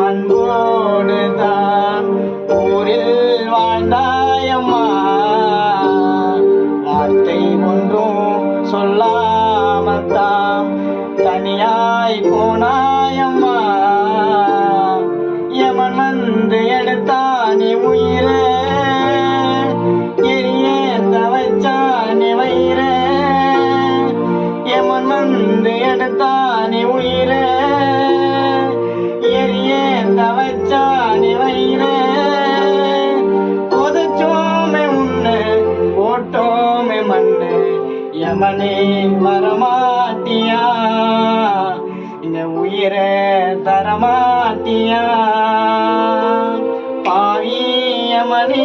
அன்போடு தான் ஊரில் வாழ்ந்தாயம்மா. வார்த்தை ஒன்றும் சொல்லாமல் தாம் தனியாய் போனாயம்மா. யமன் வந்து எடுத்தானி உயிரே, எரிய தவச்சானி வயிறே. யமன் வந்து எடுத்தானி உயிரே, எரிய தவச்சானி வயிறே. கொதச்சோமே உன்னை போட்டோமே மண்ணு, யமனே வரமாட்டியா, இந்த உயிரை தரமாட்டியா. பாவி யமனே